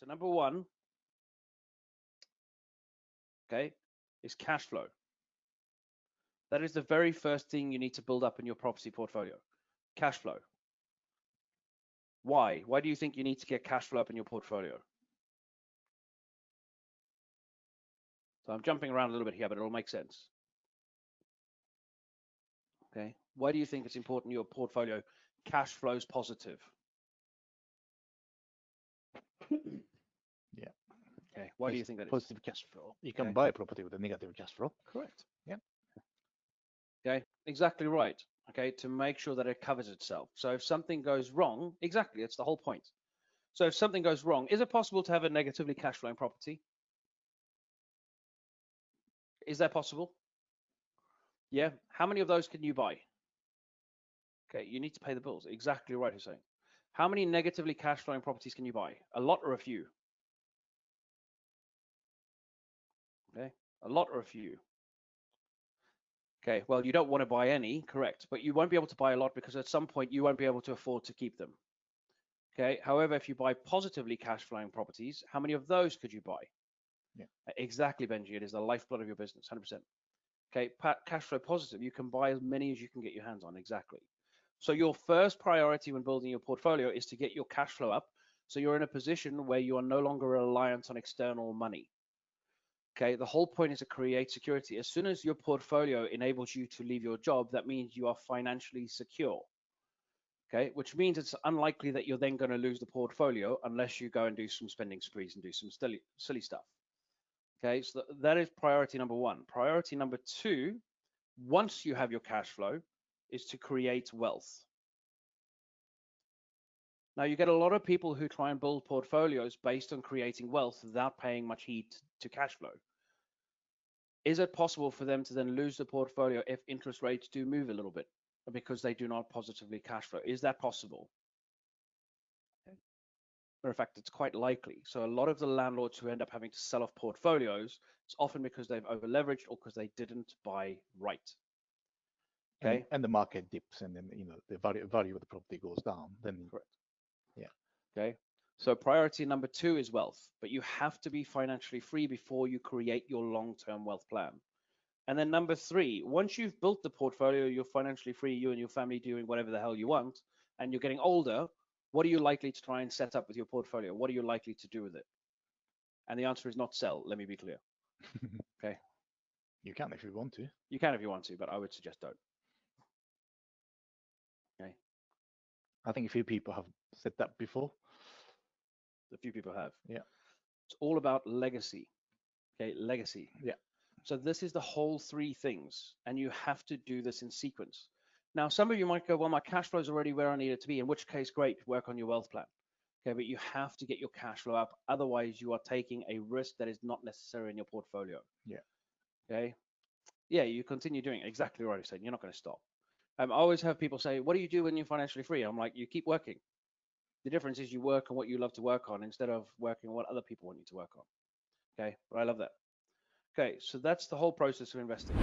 so number one, okay, is cash flow. That is the very first thing you need to build up in your property portfolio. Cash flow. Why? Why do you think you need to get cash flow up in your portfolio? So I'm jumping around a little bit here, but it'll make sense. Okay. Why do you think it's important your portfolio cash flows positive? Yeah. Okay. Why do you think that is? Positive cash flow. You can buy property with a negative cash flow. Correct. Yeah. Okay. Exactly right. Okay. To make sure that it covers itself. So if something goes wrong, exactly, it's the whole point. So if something goes wrong, is it possible to have a negatively cash flowing property? Is that possible? Yeah. How many of those can you buy? Okay, you need to pay the bills. Exactly right, Hussein. How many negatively cash flowing properties can you buy? A lot or a few? Okay, a lot or a few? Okay, well, you don't want to buy any, correct, but you won't be able to buy a lot because at some point you won't be able to afford to keep them. Okay, however, if you buy positively cash flowing properties, how many of those could you buy? Yeah. Exactly, Benji. It is the lifeblood of your business, 100%. Okay, cash flow positive, you can buy as many as you can get your hands on, exactly. So your first priority when building your portfolio is to get your cash flow up so you're in a position where you are no longer reliant on external money. Okay, the whole point is to create security. As soon as your portfolio enables you to leave your job, that means you are financially secure. Okay, which means it's unlikely that you're then going to lose the portfolio unless you go and do some spending sprees and do some silly stuff. Okay, so that is priority number one. Priority number two, once you have your cash flow, is to create wealth. Now, you get a lot of people who try and build portfolios based on creating wealth without paying much heed to cash flow. Is it possible for them to then lose the portfolio if interest rates do move a little bit because they do not positively cash flow? Is that possible? Matter of fact, it's quite likely. So a lot of the landlords who end up having to sell off portfolios, it's often because they've over leveraged or because they didn't buy right. Okay. And the market dips, and then the value of the property goes down. Then correct. Yeah. Okay. So priority number two is wealth, but you have to be financially free before you create your long-term wealth plan. And then number three, once you've built the portfolio, you're financially free, you and your family doing whatever the hell you want, and you're getting older, what are you likely to try and set up with your portfolio? What are you likely to do with it? And the answer is not sell, let me be clear. Okay. You can if you want to. You can if you want to, but I would suggest don't. Okay. I think a few people have said that before. A few people have. Yeah. It's all about legacy. Okay, legacy. Yeah. So this is the whole three things, and you have to do this in sequence. Now, some of you might go, well, my cash flow is already where I need it to be, in which case, great, work on your wealth plan. Okay, but you have to get your cash flow up. Otherwise, you are taking a risk that is not necessary in your portfolio. Yeah. Okay. Yeah, you continue doing exactly what I said. You're not going to stop. I always have people say, what do you do when you're financially free? I'm like, you keep working. The difference is you work on what you love to work on instead of working on what other people want you to work on. Okay, but I love that. Okay, so that's the whole process of investing.